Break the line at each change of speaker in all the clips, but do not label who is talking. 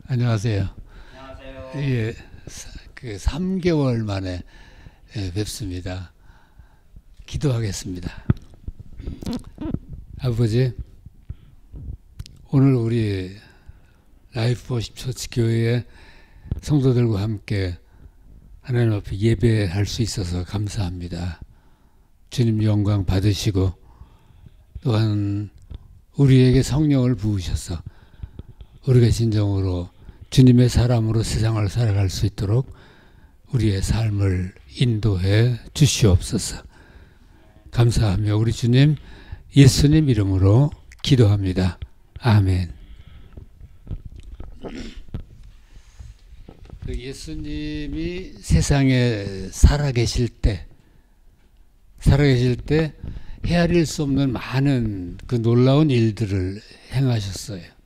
안녕하세요.
안녕하세요.
예, 그 3개월 만에 뵙습니다. 기도하겠습니다. 아버지, 오늘 우리 라이프 워십 처치 교회의 성도들과 함께 하나님 앞에 예배할 수 있어서 감사합니다. 주님 영광 받으시고 또한 우리에게 성령을 부으셔서 우리가 진정으로 주님의 사람으로 세상을 살아갈 수 있도록 우리의 삶을 인도해 주시옵소서. 감사하며 우리 주님 예수님 이름으로 기도합니다. 아멘. 예수님이 세상에 살아계실 때 헤아릴 수 없는 많은 그 놀라운 일들을 행하셨어요.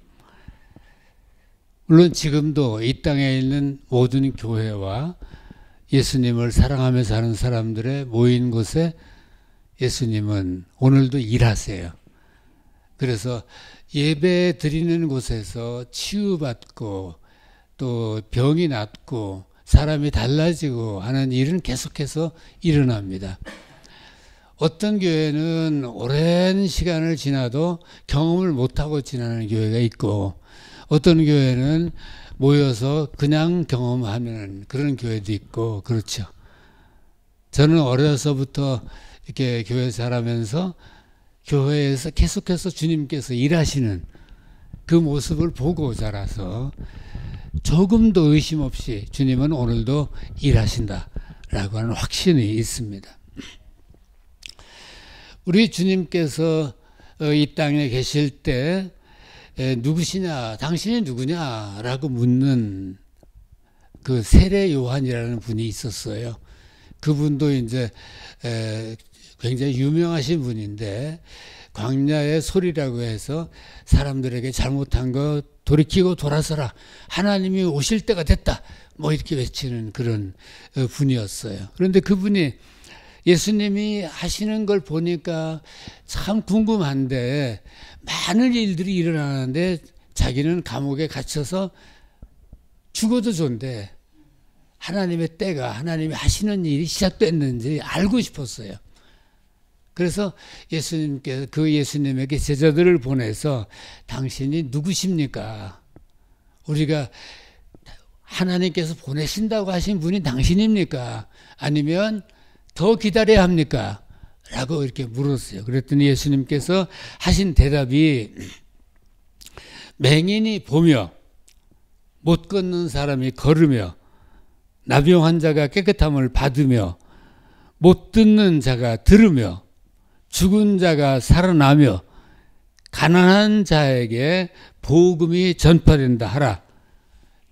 물론 지금도 이 땅에 있는 모든 교회와 예수님을 사랑하며 사는 사람들의 모인 곳에 예수님은 오늘도 일하세요. 그래서 예배 드리는 곳에서 치유받고 또 병이 낫고 사람이 달라지고 하는 일은 계속해서 일어납니다. 어떤 교회는 오랜 시간을 지나도 경험을 못하고 지나는 교회가 있고 어떤 교회는 모여서 그냥 경험하는 그런 교회도 있고 그렇죠. 저는 어려서부터 이렇게 교회 살아면서 교회에서 계속해서 주님께서 일하시는 그 모습을 보고 자라서 조금도 의심 없이 주님은 오늘도 일하신다라고 하는 확신이 있습니다. 우리 주님께서 이 땅에 계실 때 누구시냐, 당신이 누구냐라고 묻는 그 세례 요한이라는 분이 있었어요. 그분도 이제 굉장히 유명하신 분인데 광야의 소리라고 해서 사람들에게 잘못한 거 돌이키고 돌아서라, 하나님이 오실 때가 됐다, 뭐 이렇게 외치는 그런 분이었어요. 그런데 그분이 예수님이 하시는 걸 보니까 참 궁금한데 많은 일들이 일어나는데 자기는 감옥에 갇혀서 죽어도 좋은데 하나님의 때가, 하나님이 하시는 일이 시작됐는지 알고 싶었어요. 그래서 예수님께서 그 예수님에게 제자들을 보내서 당신이 누구십니까? 우리가 하나님께서 보내신다고 하신 분이 당신입니까? 아니면 더 기다려야 합니까? 라고 이렇게 물었어요. 그랬더니 예수님께서 하신 대답이 맹인이 보며 못 걷는 사람이 걸으며 나병 환자가 깨끗함을 받으며 못 듣는 자가 들으며 죽은 자가 살아나며 가난한 자에게 복음이 전파된다 하라.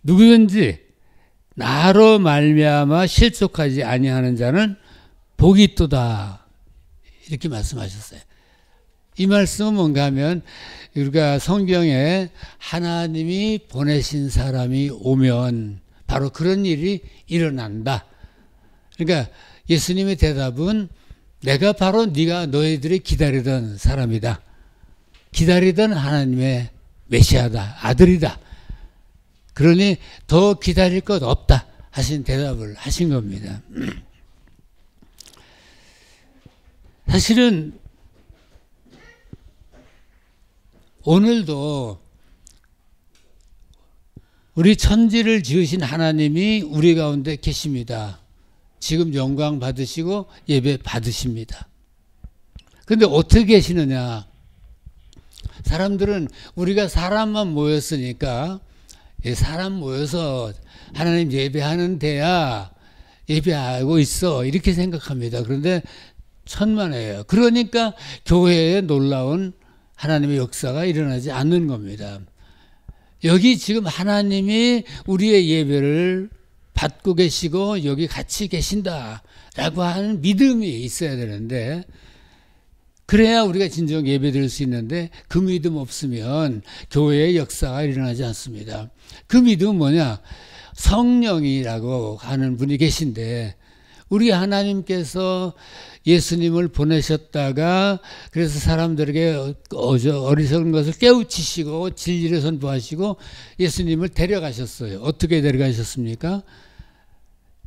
누구든지 나로 말미암아 실족하지 아니하는 자는 복이 있도다. 이렇게 말씀하셨어요. 이 말씀은 뭔가 하면 우리가 성경에 하나님이 보내신 사람이 오면 바로 그런 일이 일어난다. 그러니까 예수님의 대답은 내가 바로 네가 너희들이 기다리던 사람이다. 기다리던 하나님의 메시아다. 아들이다. 그러니 더 기다릴 것 없다 하신 대답을 하신 겁니다. 사실은 오늘도 우리 천지를 지으신 하나님이 우리 가운데 계십니다. 지금 영광 받으시고 예배 받으십니다. 그런데 어떻게 계시느냐? 사람들은 우리가 사람만 모였으니까 사람 모여서 하나님 예배하는 데야 예배하고 있어 이렇게 생각합니다. 그런데 천만에요. 그러니까 교회에 놀라운 하나님의 역사가 일어나지 않는 겁니다. 여기 지금 하나님이 우리의 예배를 받고 계시고 여기 같이 계신다라고 하는 믿음이 있어야 되는데 그래야 우리가 진정 예배 드릴 수 있는데 그 믿음 없으면 교회의 역사가 일어나지 않습니다. 그 믿음은 뭐냐? 성령이라고 하는 분이 계신데 우리 하나님께서 예수님을 보내셨다가 그래서 사람들에게 어리석은 것을 깨우치시고 진리를 선포하시고 예수님을 데려가셨어요. 어떻게 데려가셨습니까?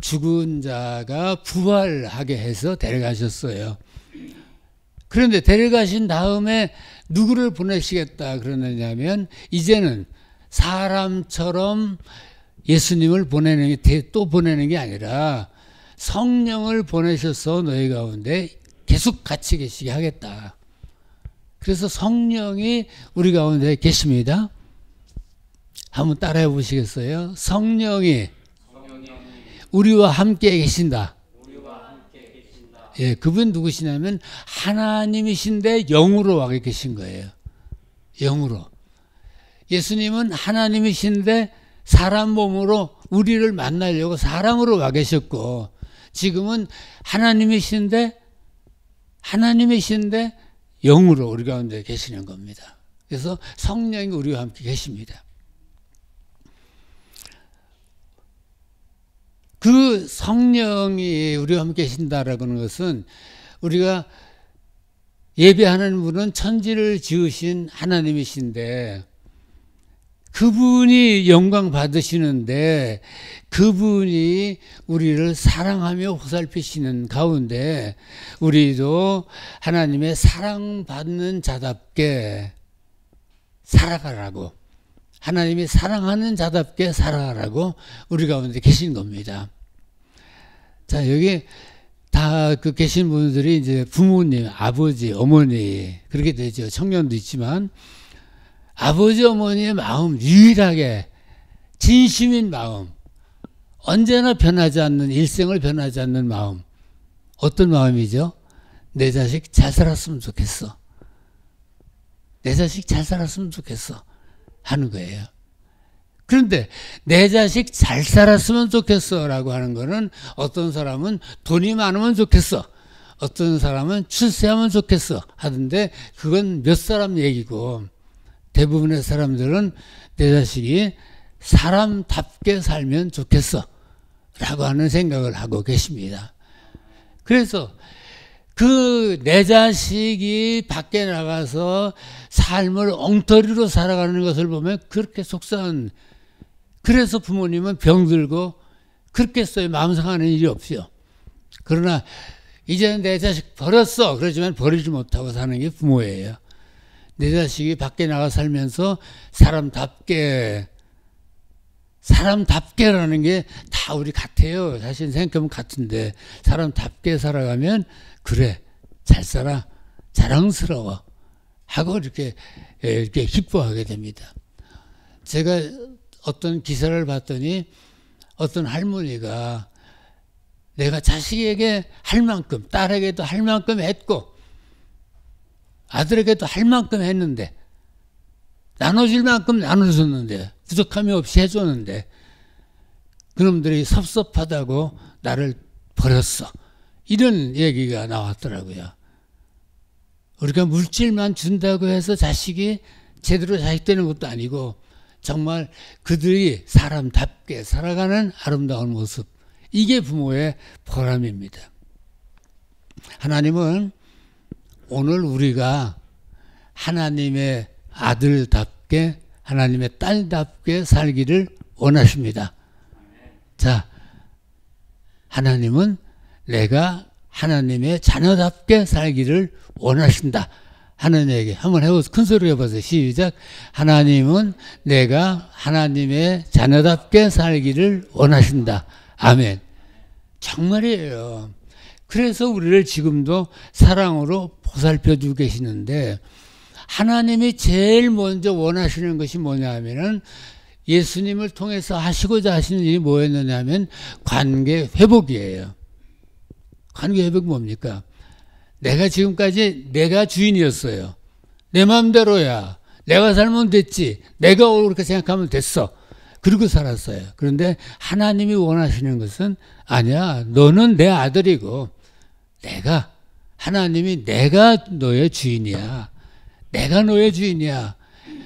죽은 자가 부활하게 해서 데려가셨어요. 그런데 데려가신 다음에 누구를 보내시겠다 그러느냐면 이제는 사람처럼 예수님을 또 보내는 게 아니라 성령을 보내셔서 너희 가운데 계속 같이 계시게 하겠다. 그래서 성령이 우리 가운데 계십니다. 한번 따라해 보시겠어요? 성령이 우리와 함께 계신다. 예, 그분 누구시냐면 하나님이신데 영으로 와 계신 거예요. 영으로. 예수님은 하나님이신데 사람 몸으로 우리를 만나려고 사람으로 와 계셨고 지금은 하나님이신데 영으로 우리 가운데 계시는 겁니다. 그래서 성령이 우리와 함께 계십니다. 그 성령이 우리와 함께 계신다라고 하는 것은 우리가 예배하는 분은 천지를 지으신 하나님이신데 그분이 영광 받으시는데 그분이 우리를 사랑하며 보살피시는 가운데 우리도 하나님의 사랑받는 자답게 살아가라고 하나님이 사랑하는 자답게 살아가라고 우리 가운데 계신 겁니다. 자, 여기 다 그 계신 분들이 이제 부모님, 아버지, 어머니 그렇게 되죠. 청년도 있지만 아버지, 어머니의 마음 유일하게 진심인 마음 언제나 변하지 않는 일생을 변하지 않는 마음 어떤 마음이죠? 내 자식 잘 살았으면 좋겠어. 내 자식 잘 살았으면 좋겠어. 하는 거예요. 그런데 내 자식 잘 살았으면 좋겠어 라고 하는 거는 어떤 사람은 돈이 많으면 좋겠어. 어떤 사람은 출세하면 좋겠어 하던데 그건 몇 사람 얘기고 대부분의 사람들은 내 자식이 사람답게 살면 좋겠어 라고 하는 생각을 하고 계십니다. 그래서 그 내 자식이 밖에 나가서 삶을 엉터리로 살아가는 것을 보면 그렇게 속상한 그래서 부모님은 병들고 그렇게 써요. 마음 상하는 일이 없어요. 그러나 이제는 내 자식 버렸어. 그러지만 버리지 못하고 사는 게 부모예요. 내 자식이 밖에 나가 살면서 사람답게라는 게 다 우리 같아요. 사실 생각하면 같은데 사람답게 살아가면 그래 잘 살아 자랑스러워 하고 이렇게 기뻐하게 됩니다. 제가 어떤 기사를 봤더니 어떤 할머니가 내가 자식에게 할 만큼 딸에게도 할 만큼 했고 아들에게도 할 만큼 했는데 나눠줄 만큼 나눠줬는데 부족함이 없이 해줬는데 그놈들이 섭섭하다고 나를 버렸어. 이런 얘기가 나왔더라고요. 우리가 물질만 준다고 해서 자식이 제대로 자식 되는 것도 아니고 정말 그들이 사람답게 살아가는 아름다운 모습 이게 부모의 보람입니다. 하나님은 오늘 우리가 하나님의 아들답게 하나님의 딸답게 살기를 원하십니다. 자, 하나님은 내가 하나님의 자녀답게 살기를 원하신다 하는 얘기 한번 해보세요. 큰 소리로 해보세요. 시작. 하나님은 내가 하나님의 자녀답게 살기를 원하신다. 아멘. 정말이에요. 그래서 우리를 지금도 사랑으로 보살펴주고 계시는데 하나님이 제일 먼저 원하시는 것이 뭐냐 하면은 예수님을 통해서 하시고자 하시는 일이 뭐였느냐 하면 관계 회복이에요. 관계 회복이 뭡니까? 내가 지금까지 내가 주인이었어요. 내 마음대로야. 내가 살면 됐지. 내가 그렇게 생각하면 됐어. 그리고 살았어요. 그런데 하나님이 원하시는 것은 아니야. 너는 내 아들이고 하나님이 내가 너의 주인이야. 내가 너의 주인이야.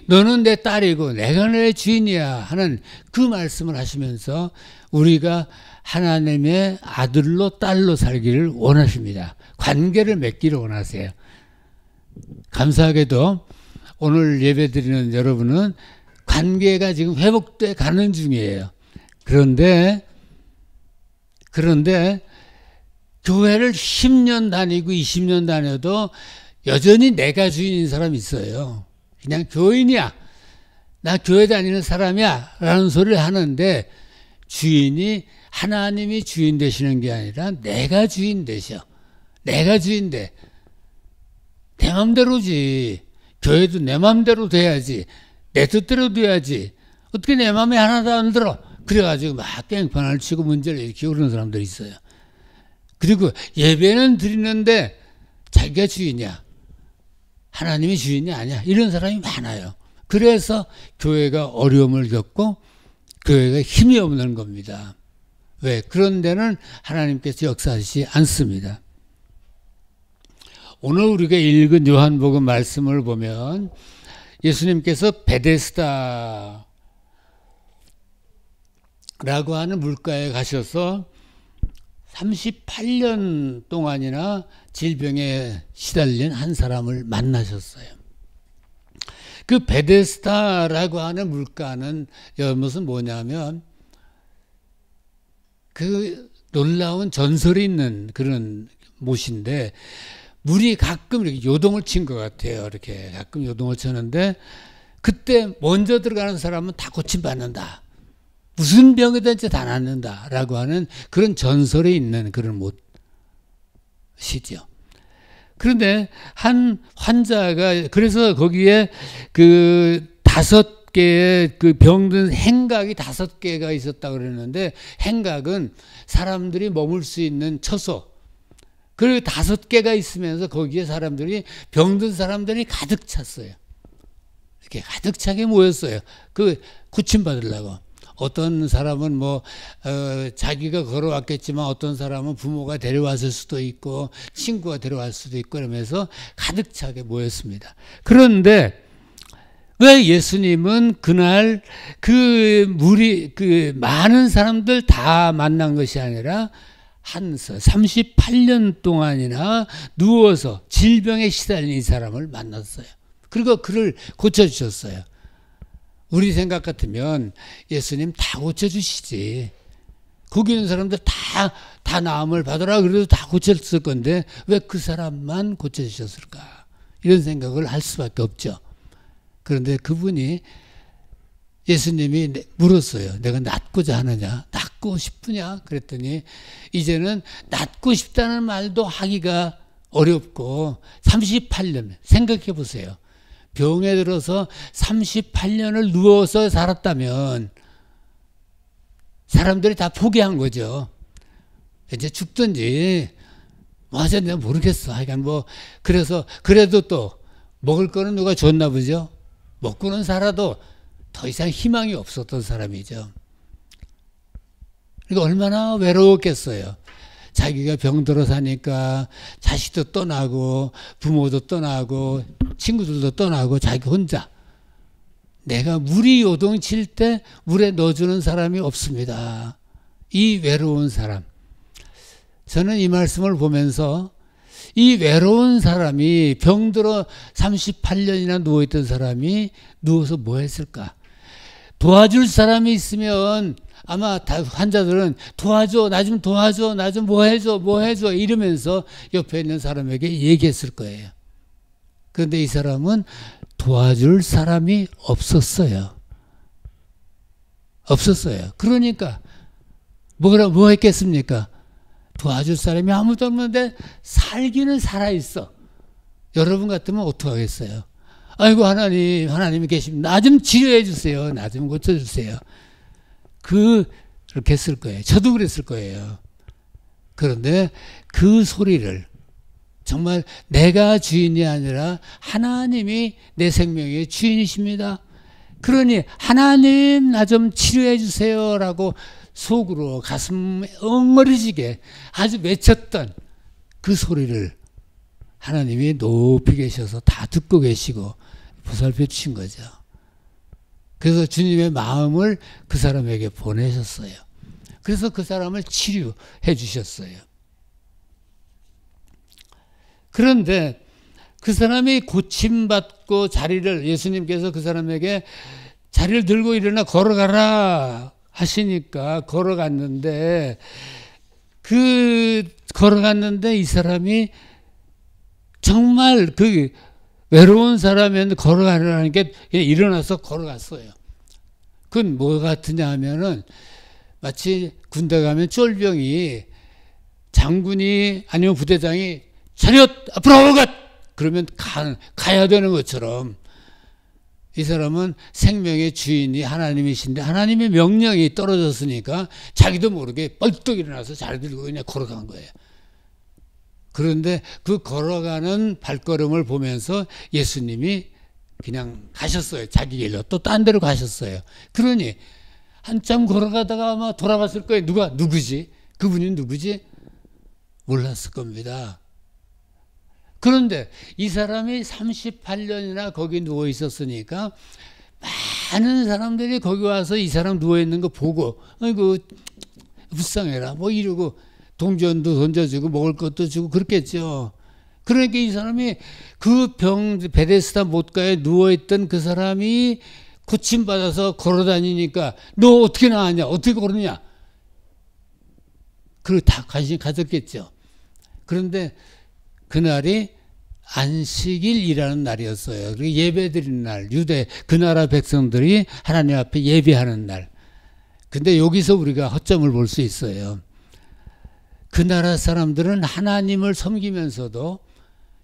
너는 내 딸이고 내가 너의 주인이야 하는 그 말씀을 하시면서 우리가 하나님의 아들로 딸로 살기를 원하십니다. 관계를 맺기를 원하세요. 감사하게도 오늘 예배드리는 여러분은 관계가 지금 회복돼 가는 중이에요. 그런데 교회를 10년 다니고 20년 다녀도 여전히 내가 주인인 사람이 있어요. 그냥 교인이야. 나 교회 다니는 사람이야. 라는 소리를 하는데 주인이 하나님이 주인 되시는 게 아니라 내가 주인 되셔. 내가 주인 돼. 내 맘대로지. 교회도 내 맘대로 돼야지. 내 뜻대로 돼야지. 어떻게 내 맘에 하나도 안 들어. 그래가지고 막 깽판을 치고 문제를 일으키고 그런 사람들이 있어요. 그리고 예배는 드리는데 자기가 주인이야. 하나님이 주인이 아니야. 이런 사람이 많아요. 그래서 교회가 어려움을 겪고 교회가 힘이 없는 겁니다. 왜? 그런 데는 하나님께서 역사하시지 않습니다. 오늘 우리가 읽은 요한복음 말씀을 보면 예수님께서 베데스다라고 하는 물가에 가셔서 38년 동안이나 질병에 시달린 한 사람을 만나셨어요. 그 베데스다라고 하는 물가는 무슨 뭐냐면 그 놀라운 전설이 있는 그런 못인데 물이 가끔 이렇게 요동을 친 것 같아요. 이렇게 가끔 요동을 쳤는데 그때 먼저 들어가는 사람은 다 고침받는다. 무슨 병이든지 다 낫는다. 라고 하는 그런 전설이 있는 그런 못이죠. 그런데 한 환자가 그래서 거기에 그 5개의 그 병든 행각이 5개가 있었다고 그랬는데 행각은 사람들이 머물 수 있는 처소. 그 5개가 있으면서 거기에 사람들이 병든 사람들이 가득 찼어요. 이렇게 가득 차게 모였어요. 그 고침받으려고. 어떤 사람은 자기가 걸어왔겠지만 어떤 사람은 부모가 데려왔을 수도 있고 친구가 데려왔을 수도 있고 그러면서 가득 차게 모였습니다. 그런데 왜 예수님은 그날 그 많은 사람들 다 만난 것이 아니라 38년 동안이나 누워서 질병에 시달린 이 사람을 만났어요. 그리고 그를 고쳐주셨어요. 우리 생각 같으면 예수님 다 고쳐주시지. 거기 있는 사람들 다 나음을 받으라 그래도 다 고쳤을 건데 왜 그 사람만 고쳐주셨을까? 이런 생각을 할 수밖에 없죠. 그런데 그분이 예수님이 물었어요. 내가 낫고자 하느냐? 낫고 싶으냐? 그랬더니 이제는 낫고 싶다는 말도 하기가 어렵고 38년 생각해 보세요. 병에 들어서 38년을 누워서 살았다면 사람들이 다 포기한 거죠. 이제 죽든지 맞아 내가 모르겠어. 하여간 그래서 그래도 또 먹을 거는 누가 줬나 보죠. 먹고는 살아도 더 이상 희망이 없었던 사람이죠. 그러니까 얼마나 외로웠겠어요. 자기가 병들어 사니까 자식도 떠나고 부모도 떠나고 친구들도 떠나고 자기 혼자. 내가 물이 요동칠 때 물에 넣어주는 사람이 없습니다. 이 외로운 사람. 저는 이 말씀을 보면서 이 외로운 사람이 병들어 38년이나 누워있던 사람이 누워서 뭐 했을까? 도와줄 사람이 있으면 아마 환자들은 도와줘, 나 좀 도와줘, 나 좀 뭐 해줘 이러면서 옆에 있는 사람에게 얘기했을 거예요. 그런데 이 사람은 도와줄 사람이 없었어요. 그러니까 뭐 했겠습니까? 도와줄 사람이 아무도 없는데 살기는 살아있어. 여러분 같으면 어떡하겠어요? 아이고 하나님이 계십니다. 나 좀 치료해 주세요. 나 좀 고쳐주세요. 그렇게 했을 거예요. 저도 그랬을 거예요. 그런데 그 소리를 정말 내가 주인이 아니라 하나님이 내 생명의 주인이십니다. 그러니 하나님 나 좀 치료해 주세요라고 속으로 가슴에 엉거리지게 아주 외쳤던 그 소리를 하나님이 높이 계셔서 다 듣고 계시고 보살펴 주신 거죠. 그래서 주님의 마음을 그 사람에게 보내셨어요. 그래서 그 사람을 치료해 주셨어요. 그런데 그 사람이 고침받고 자리를, 예수님께서 그 사람에게 자리를 들고 일어나 걸어가라 하시니까 걸어갔는데, 걸어갔는데 이 사람이 정말 그 외로운 사람이었는데 걸어가라는 게 일어나서 걸어갔어요. 그건 뭐 같으냐 하면은 마치 군대 가면 쫄병이 장군이 아니면 부대장이 차렷 앞으로 가! 그러면 가야 되는 것처럼 이 사람은 생명의 주인이 하나님이신데 하나님의 명령이 떨어졌으니까 자기도 모르게 뻘떡 일어나서 자리 들고 그냥 걸어간 거예요. 그런데 그 걸어가는 발걸음을 보면서 예수님이 그냥 가셨어요. 자기 길로 또 딴 데로 가셨어요. 그러니 한참 걸어가다가 아마 돌아봤을 거예요. 누구지? 그분이 누구지? 몰랐을 겁니다. 그런데 이 사람이 38년이나 거기 누워 있었으니까 많은 사람들이 거기 와서 이 사람 누워 있는 거 보고 아이고 불쌍해라 뭐 이러고 동전도 던져주고 먹을 것도 주고 그렇겠죠. 그러니까 이 사람이 그 베데스다 못가에 누워있던 그 사람이 고침받아서 걸어다니니까 너 어떻게 나왔냐? 어떻게 걸었냐? 그리고 다 관심 가졌겠죠. 그런데 그날이 안식일이라는 날이었어요. 그리고 예배드리는 날, 그 나라 백성들이 하나님 앞에 예배하는 날. 근데 여기서 우리가 허점을 볼 수 있어요. 그 나라 사람들은 하나님을 섬기면서도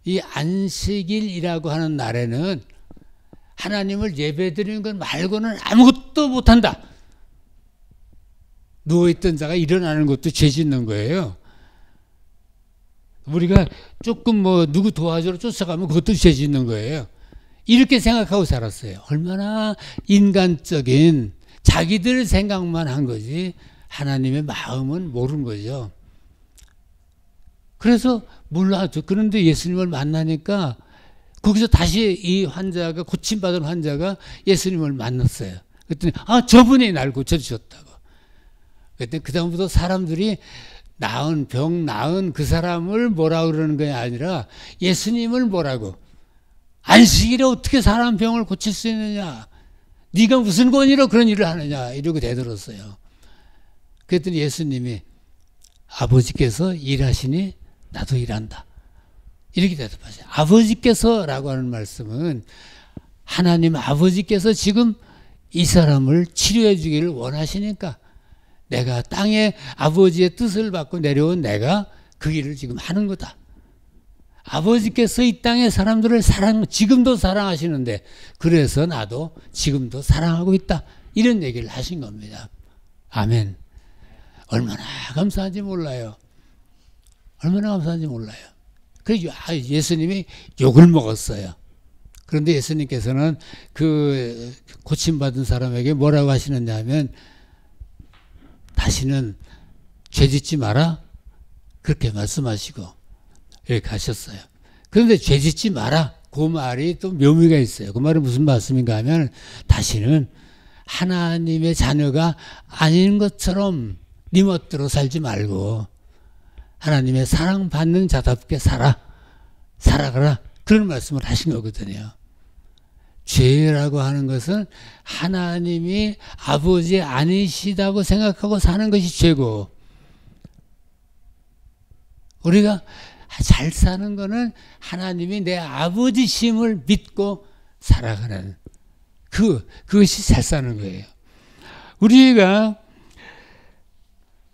이 안식일이라고 하는 날에는 하나님을 예배드리는 것 말고는 아무것도 못한다. 누워있던 자가 일어나는 것도 죄 짓는 거예요. 우리가 조금 뭐 누구 도와주러 쫓아가면 그것도 죄 짓는 거예요. 이렇게 생각하고 살았어요. 얼마나 인간적인 자기들 생각만 한 거지 하나님의 마음은 모르는 거죠. 그래서 몰라죠. 그런데 예수님을 만나니까 거기서 다시 이 환자가 고침받은 환자가 예수님을 만났어요. 그랬더니 저분이 날 고쳐주셨다고. 그랬더니 그 다음부터 사람들이 병 나은 그 사람을 뭐라 그러는 게 아니라 예수님을 뭐라고. 안식일에 어떻게 사람 병을 고칠 수 있느냐. 네가 무슨 권위로 그런 일을 하느냐. 이러고 대들었어요. 그랬더니 예수님이 아버지께서 일하시니 나도 일한다. 이렇게 대답하세요. 아버지께서라고 하는 말씀은 하나님 아버지께서 지금 이 사람을 치료해 주기를 원하시니까 내가 땅에 아버지의 뜻을 받고 내려온 내가 그 일을 지금 하는 거다. 아버지께서 이 땅의 사람들을 지금도 사랑하시는데 그래서 나도 지금도 사랑하고 있다. 이런 얘기를 하신 겁니다. 아멘. 얼마나 감사한지 몰라요. 얼마나 감사한지 몰라요. 그래서 예수님이 욕을 먹었어요. 그런데 예수님께서는 그 고침받은 사람에게 뭐라고 하시느냐 하면 다시는 죄 짓지 마라. 그렇게 말씀하시고 이렇게 하셨어요. 그런데 죄 짓지 마라. 그 말이 또 묘미가 있어요. 그 말은 무슨 말씀인가 하면 다시는 하나님의 자녀가 아닌 것처럼 네 멋대로 살지 말고 하나님의 사랑받는 자답게 살아가라. 그런 말씀을 하신 거거든요. 죄라고 하는 것은 하나님이 아버지 아니시다고 생각하고 사는 것이 죄고, 우리가 잘 사는 거는 하나님이 내 아버지심을 믿고 살아가는 그것이 잘 사는 거예요. 우리가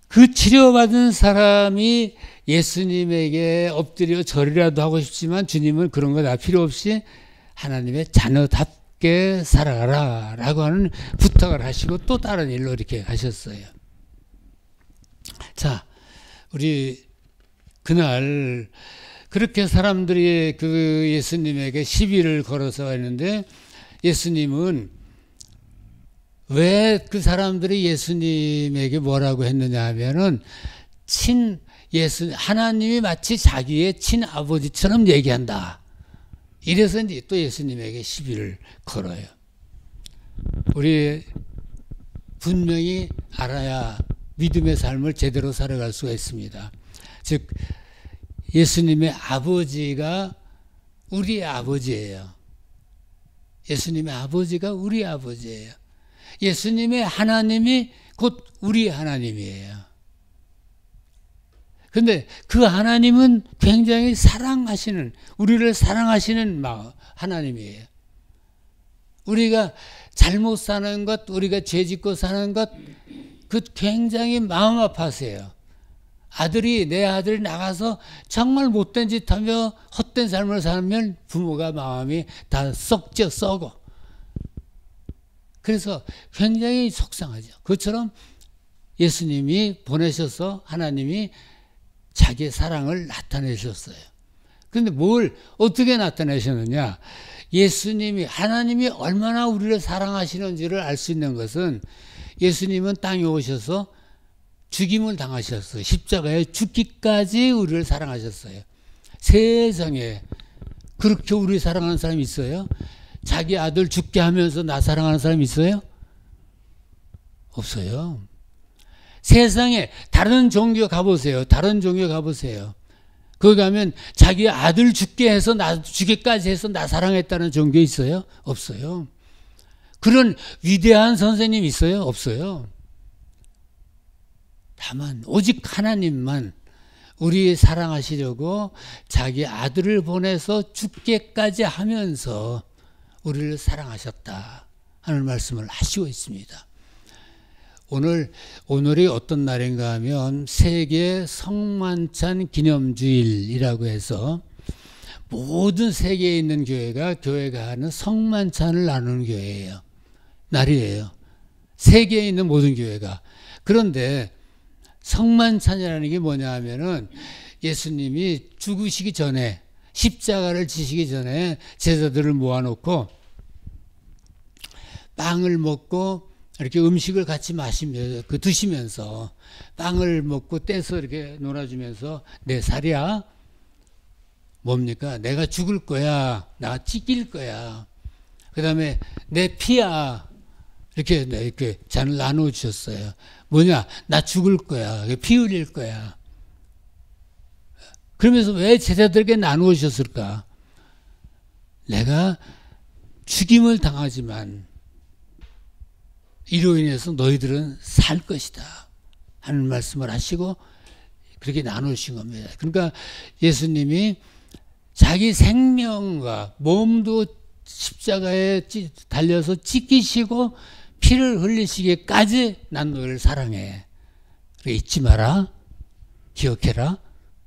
그 치료받은 사람이 예수님에게 엎드려 절이라도 하고 싶지만 주님은 그런 거 다 필요 없이 하나님의 자녀답게 살아가라 라고 하는 부탁을 하시고 또 다른 일로 이렇게 가셨어요. 자, 우리 그날 그렇게 사람들이 그 예수님에게 시비를 걸어서 했는데 예수님은 왜 그 사람들이 예수님에게 뭐라고 했느냐 하면은 하나님이 마치 자기의 친아버지처럼 얘기한다. 이래서 이제 또 예수님에게 시비를 걸어요. 우리 분명히 알아야 믿음의 삶을 제대로 살아갈 수가 있습니다. 즉 예수님의 아버지가 우리의 아버지예요. 예수님의 아버지가 우리 아버지예요. 예수님의 하나님이 곧 우리 하나님이에요. 근데 그 하나님은 굉장히 사랑하시는, 우리를 사랑하시는 하나님이에요. 우리가 잘못 사는 것, 우리가 죄 짓고 사는 것, 그 굉장히 마음 아파하세요. 내 아들이 나가서 정말 못된 짓 하며 헛된 삶을 살면 부모가 마음이 다 썩어. 그래서 굉장히 속상하죠. 그것처럼 예수님이 보내셔서 하나님이 자기의 사랑을 나타내셨어요. 그런데 어떻게 나타내셨느냐? 하나님이 얼마나 우리를 사랑하시는지를 알 수 있는 것은 예수님은 땅에 오셔서 죽임을 당하셨어요. 십자가에 죽기까지 우리를 사랑하셨어요. 세상에 그렇게 우리 사랑하는 사람이 있어요? 자기 아들 죽게 하면서 나 사랑하는 사람이 있어요? 없어요. 세상에 다른 종교 가보세요. 거기 가면 자기 아들 죽게 해서 죽게까지 해서 나 사랑했다는 종교 있어요? 없어요. 그런 위대한 선생님 있어요? 없어요. 다만 오직 하나님만 우리 사랑하시려고 자기 아들을 보내서 죽게까지 하면서 우리를 사랑하셨다 하는 말씀을 하시고 있습니다. 오늘이 어떤 날인가 하면 세계 성만찬 기념주일이라고 해서 모든 세계에 있는 교회가 하는 성만찬을 나누는 날이에요. 세계에 있는 모든 교회가. 그런데 성만찬이라는 게 뭐냐 하면은 예수님이 죽으시기 전에, 십자가를 지시기 전에 제자들을 모아놓고 빵을 먹고 이렇게 음식을 같이 드시면서 빵을 먹고 떼서 이렇게 놀아주면서 내 살이야? 뭡니까? 내가 죽을 거야. 나 찢길 거야. 그 다음에 내 피야. 이렇게 잔을 나눠주셨어요. 뭐냐? 나 죽을 거야. 피 흘릴 거야. 그러면서 왜 제자들에게 나누어 주셨을까? 내가 죽임을 당하지만 이로 인해서 너희들은 살 것이다 하는 말씀을 하시고 그렇게 나누신 겁니다. 그러니까 예수님이 자기 생명과 몸도 십자가에 달려서 찢기시고 피를 흘리시기까지 난 너희를 사랑해. 잊지 마라. 기억해라.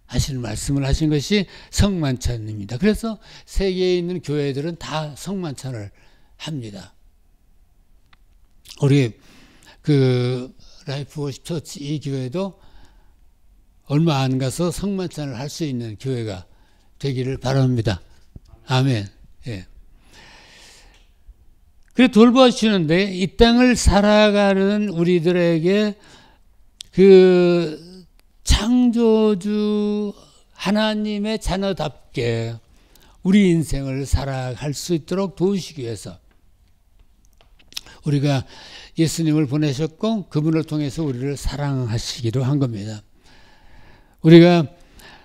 하시는 말씀을 하신 것이 성만찬입니다. 그래서 세계에 있는 교회들은 다 성만찬을 합니다. 우리 라이프 워십 처치 이 교회도 얼마 안 가서 성만찬을 할 수 있는 교회가 되기를 바랍니다. 아멘. 예. 그래 돌봐주시는데 이 땅을 살아가는 우리들에게 창조주 하나님의 자녀답게 우리 인생을 살아갈 수 있도록 도우시기 위해서 우리가 예수님을 보내셨고 그분을 통해서 우리를 사랑하시기로 한 겁니다. 우리가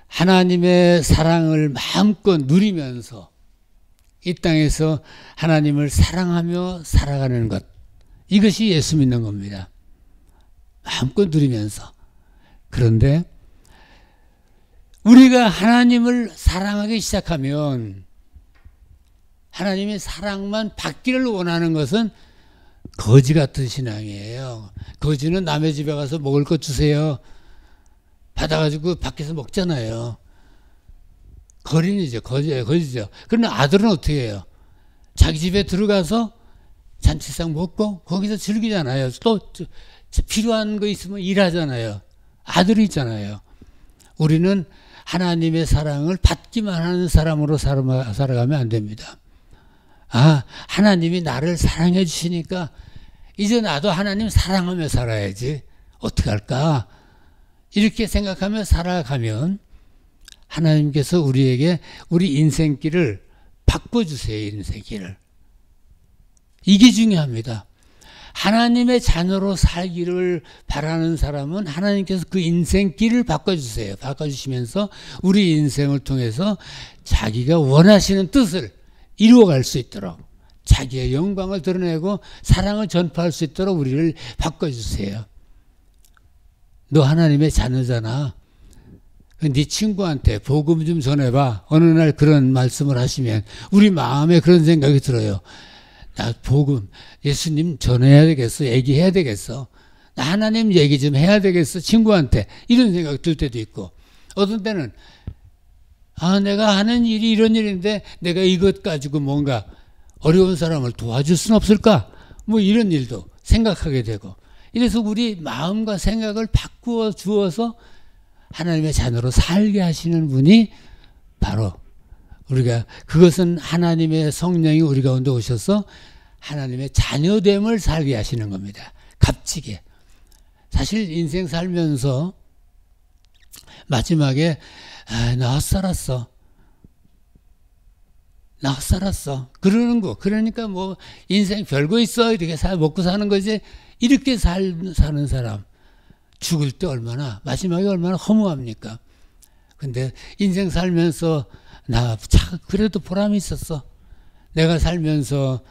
하나님의 사랑을 마음껏 누리면서 이 땅에서 하나님을 사랑하며 살아가는 것, 이것이 예수 믿는 겁니다. 마음껏 누리면서. 그런데 우리가 하나님을 사랑하기 시작하면 하나님의 사랑만 받기를 원하는 것은 거지 같은 신앙이에요. 거지는 남의 집에 가서 먹을 것 주세요. 받아가지고 밖에서 먹잖아요. 거린이죠. 거지죠. 그러나 아들은 어떻게 해요? 자기 집에 들어가서 잔치상 먹고 거기서 즐기잖아요. 또 필요한 거 있으면 일하잖아요. 아들이 있잖아요. 우리는 하나님의 사랑을 받기만 하는 사람으로 살아가면 안 됩니다. 하나님이 나를 사랑해 주시니까 이제 나도 하나님 사랑하며 살아야지. 어떻게 할까? 이렇게 생각하며 살아가면 하나님께서 우리에게 우리 인생길을 바꿔주세요. 인생길을. 이게 중요합니다. 하나님의 자녀로 살기를 바라는 사람은 하나님께서 그 인생길을 바꿔주세요. 바꿔주시면서 우리 인생을 통해서 자기가 원하시는 뜻을 이루어갈 수 있도록, 자기의 영광을 드러내고 사랑을 전파할 수 있도록 우리를 바꿔주세요. 너 하나님의 자녀잖아. 네 친구한테 복음 좀 전해봐. 어느 날 그런 말씀을 하시면 우리 마음에 그런 생각이 들어요. 나 복음, 예수님 전해야 되겠어. 얘기해야 되겠어. 나 하나님 얘기 좀 해야 되겠어. 친구한테. 이런 생각이 들 때도 있고, 어떤 때는 내가 하는 일이 이런 일인데 내가 이것 가지고 뭔가 어려운 사람을 도와줄 수는 없을까? 뭐 이런 일도 생각하게 되고, 이래서 우리 마음과 생각을 바꾸어 주어서 하나님의 자녀로 살게 하시는 분이 바로 우리가, 그것은 하나님의 성령이 우리 가운데 오셔서 하나님의 자녀됨을 살게 하시는 겁니다. 값지게. 사실 인생 살면서 마지막에 나 헛살았어. 나 헛살았어. 그러는 거. 그러니까 뭐 인생 별거 있어. 이렇게 먹고 사는 거지. 이렇게 사는 사람. 죽을 때 얼마나, 마지막에 얼마나 허무합니까? 근데 인생 살면서 그래도 보람이 있었어. 내가 살면서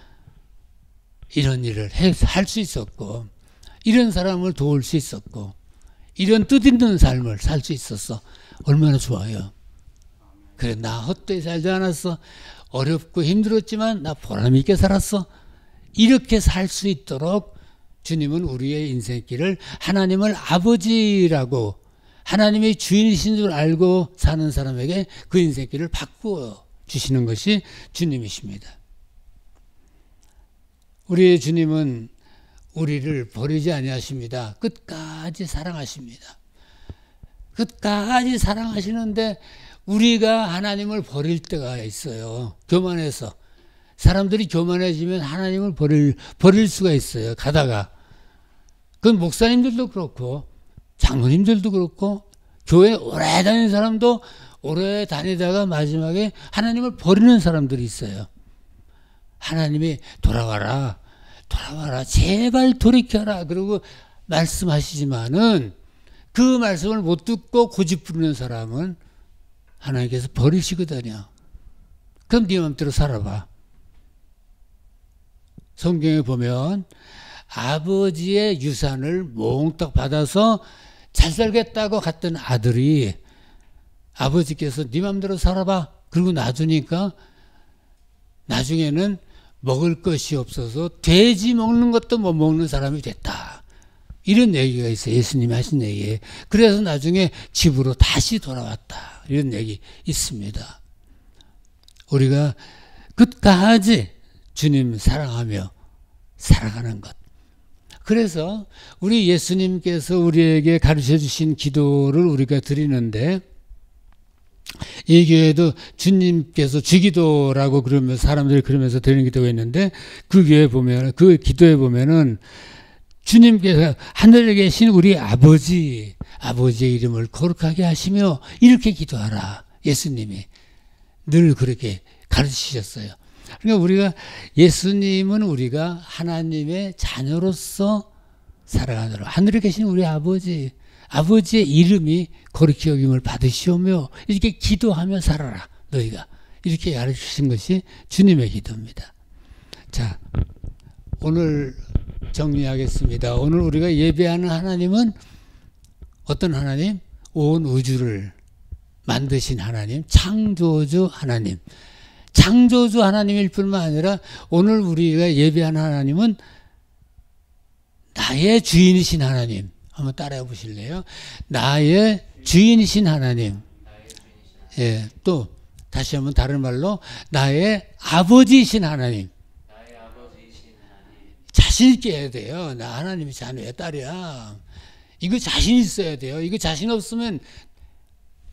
이런 일을 할 수 있었고, 이런 사람을 도울 수 있었고, 이런 뜻있는 삶을 살 수 있었어. 얼마나 좋아요. 그래, 나 헛되이 살지 않았어. 어렵고 힘들었지만 나 보람 있게 살았어. 이렇게 살 수 있도록 주님은 우리의 인생길을 하나님을 아버지라고, 하나님의 주인이신 줄 알고 사는 사람에게 그 인생길을 바꾸어 주시는 것이 주님이십니다. 우리의 주님은 우리를 버리지 아니하십니다. 끝까지 사랑하십니다. 끝까지 사랑하시는데 우리가 하나님을 버릴 때가 있어요. 교만해서. 사람들이 교만해지면 하나님을 버릴 수가 있어요. 가다가. 그건 목사님들도 그렇고 장로님들도 그렇고 교회 오래 다니는 사람도 오래 다니다가 마지막에 하나님을 버리는 사람들이 있어요. 하나님이 돌아와라, 제발 돌이켜라 그러고 말씀하시지만은 그 말씀을 못 듣고 고집 부르는 사람은 하나님께서 버리시거든요. 그럼 네 마음대로 살아봐. 성경에 보면 아버지의 유산을 몽땅 받아서 잘 살겠다고 갔던 아들이 아버지께서 네 맘대로 살아봐 그러고 놔두니까 나중에는 먹을 것이 없어서 돼지 먹는 것도 못 먹는 사람이 됐다. 이런 얘기가 있어요. 예수님이 하신 얘기에. 그래서 나중에 집으로 다시 돌아왔다. 이런 얘기 있습니다. 우리가 끝까지 주님 사랑하며 살아가는 것. 그래서 우리 예수님께서 우리에게 가르쳐 주신 기도를 우리가 드리는데, 이 교회도 주님께서 주기도라고 그러면서 사람들이 그러면서 드리는 기도가 있는데, 그 교회 보면, 그 기도에 보면은 주님께서 하늘에 계신 우리 아버지의 이름을 거룩하게 하시며 이렇게 기도하라. 예수님이 늘 그렇게 가르치셨어요. 그러니까 우리가 예수님은 우리가 하나님의 자녀로서 살아가도록 하늘에 계신 우리 아버지의 이름이 거룩히 여김을 받으시오며 이렇게 기도하며 살아라. 너희가 이렇게 가르치신 것이 주님의 기도입니다. 자, 오늘 정리하겠습니다. 오늘 우리가 예배하는 하나님은 어떤 하나님? 온 우주를 만드신 하나님, 창조주 하나님. 창조주 하나님일 뿐만 아니라 오늘 우리가 예배하는 하나님은 나의 주인이신 하나님. 한번 따라해 보실래요? 나의 주인이신 하나님. 예, 또 다시 한번 다른 말로 나의 아버지이신 하나님. 자신 있게 해야 돼요. 나 하나님의 자녀야, 딸이야. 이거 자신 있어야 돼요. 이거 자신 없으면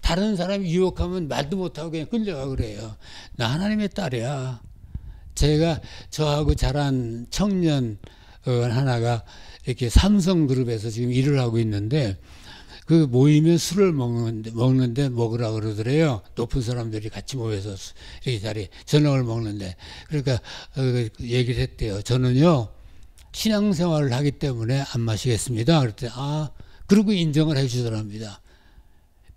다른 사람이 유혹하면 말도 못하고 그냥 끌려가 그래요. 나 하나님의 딸이야. 저하고 자란 청년 하나가 이렇게 삼성그룹에서 지금 일을 하고 있는데, 그 모이면 술을 먹는데 먹으라고 그러더래요. 높은 사람들이 같이 모여서 이렇게 자리에 저녁을 먹는데. 그러니까 얘기를 했대요. 저는요, 신앙생활을 하기 때문에 안 마시겠습니다. 그랬더니 그러고 인정을 해 주더랍니다.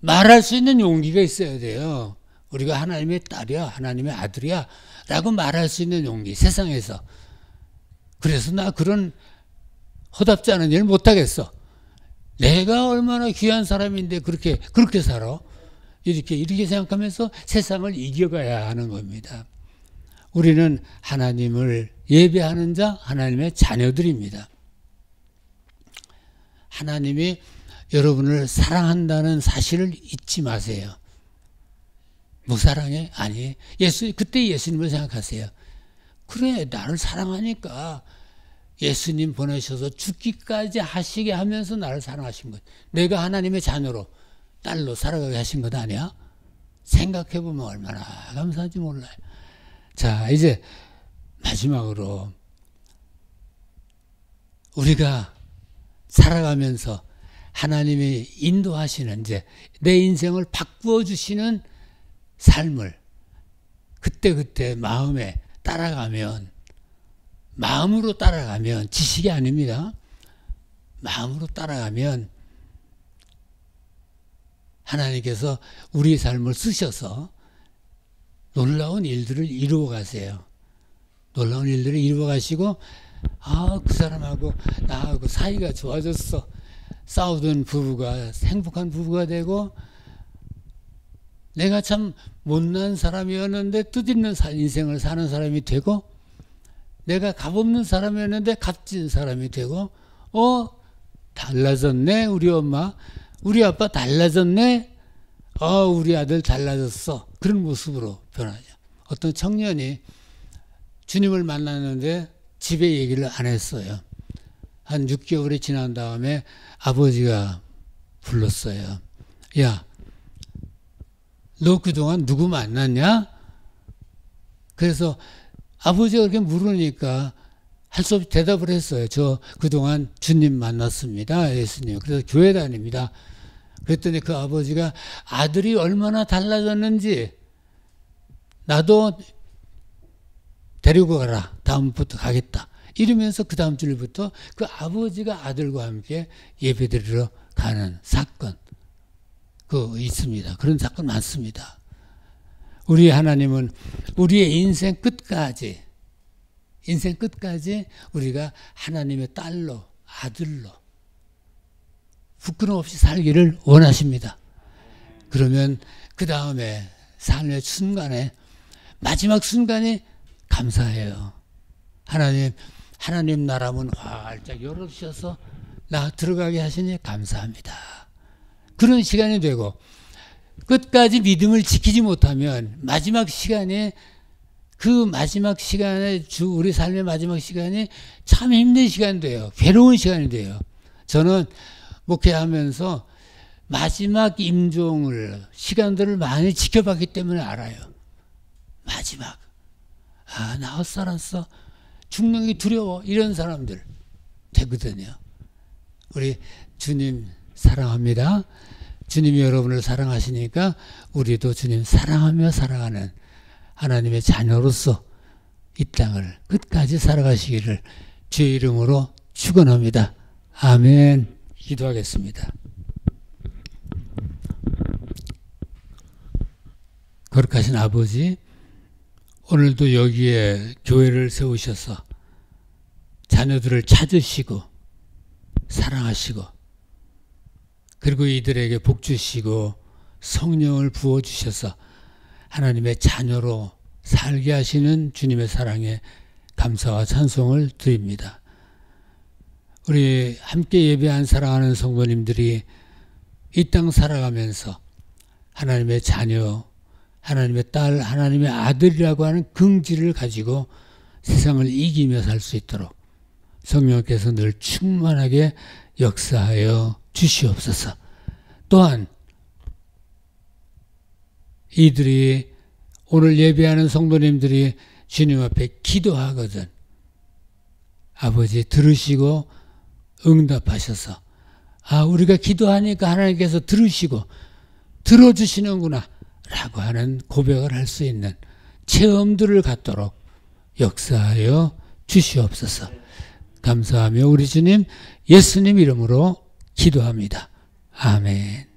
말할 수 있는 용기가 있어야 돼요. 우리가 하나님의 딸이야, 하나님의 아들이야 라고 말할 수 있는 용기, 세상에서. 그래서 나 그런 허답지 않은 일 못하겠어. 내가 얼마나 귀한 사람인데 그렇게 살아. 이렇게 생각하면서 세상을 이겨가야 하는 겁니다. 우리는 하나님을 예배하는 자, 하나님의 자녀들입니다. 하나님이 여러분을 사랑한다는 사실을 잊지 마세요. 무사랑해? 아니, 그때 예수님을 생각하세요. 그래, 나를 사랑하니까 예수님 보내셔서 죽기까지 하시게 하면서 나를 사랑하신 것. 내가 하나님의 자녀로, 딸로 살아가게 하신 것 아니야? 생각해보면 얼마나 감사한지 몰라요. 자, 이제 마지막으로 우리가 살아가면서 하나님이 인도하시는 이제 내 인생을 바꾸어 주시는 삶을 그때그때 마음에 따라가면, 마음으로 따라가면, 지식이 아닙니다. 마음으로 따라가면 하나님께서 우리 삶을 쓰셔서 놀라운 일들을 이루어 가세요. 놀라운 일들을 이루어 가시고, 그 사람하고 나하고 사이가 좋아졌어. 싸우던 부부가 행복한 부부가 되고, 내가 참 못난 사람이었는데 뜻있는 인생을 사는 사람이 되고, 내가 값없는 사람이었는데 값진 사람이 되고, 달라졌네 우리 엄마, 우리 아빠 달라졌네, 우리 아들 달라졌어. 그런 모습으로 변하죠. 어떤 청년이 주님을 만났는데 집에 얘기를 안 했어요. 한 6개월이 지난 다음에 아버지가 불렀어요. 야, 너 그동안 누구 만났냐? 그래서 아버지가 그렇게 물으니까 할 수 없이 대답을 했어요. 저 그동안 주님 만났습니다. 예수님. 그래서 교회 다닙니다. 그랬더니 그 아버지가 아들이 얼마나 달라졌는지 나도 데리고 가라. 다음부터 가겠다. 이러면서 그 다음 주부터 그 아버지가 아들과 함께 예배드리러 가는 사건 있습니다. 그런 사건 많습니다. 우리 하나님은 우리의 인생 끝까지 우리가 하나님의 딸로, 아들로 부끄럼 없이 살기를 원하십니다. 그러면 그 다음에 삶의 순간에, 마지막 순간이 감사해요. 하나님 나라 문 활짝 열어주셔서 나 들어가게 하시니 감사합니다. 그런 시간이 되고, 끝까지 믿음을 지키지 못하면 마지막 시간에, 우리 삶의 마지막 시간이 참 힘든 시간이 돼요. 괴로운 시간이 돼요. 저는 목회하면서 마지막 시간들을 많이 지켜봤기 때문에 알아요. 마지막. 나 헛살았어. 죽는 게 두려워. 이런 사람들 되거든요. 우리 주님 사랑합니다. 주님이 여러분을 사랑하시니까 우리도 주님 사랑하며 살아가는 하나님의 자녀로서 이 땅을 끝까지 살아가시기를 주의 이름으로 축원합니다. 아멘. 기도하겠습니다. 거룩하신 아버지, 오늘도 여기에 교회를 세우셔서 자녀들을 찾으시고 사랑하시고, 그리고 이들에게 복 주시고 성령을 부어주셔서 하나님의 자녀로 살게 하시는 주님의 사랑에 감사와 찬송을 드립니다. 우리 함께 예배한 사랑하는 성도님들이 이 땅 살아가면서 하나님의 자녀, 하나님의 딸, 하나님의 아들이라고 하는 긍지를 가지고 세상을 이기며 살 수 있도록 성령께서 늘 충만하게 역사하여 주시옵소서. 또한 이들이, 오늘 예배하는 성도님들이 주님 앞에 기도하거든 아버지 들으시고 응답하셔서, 우리가 기도하니까 하나님께서 들으시고 들어주시는구나 라고 하는 고백을 할 수 있는 체험들을 갖도록 역사하여 주시옵소서. 감사하며 우리 주님 예수님 이름으로 기도합니다. 아멘.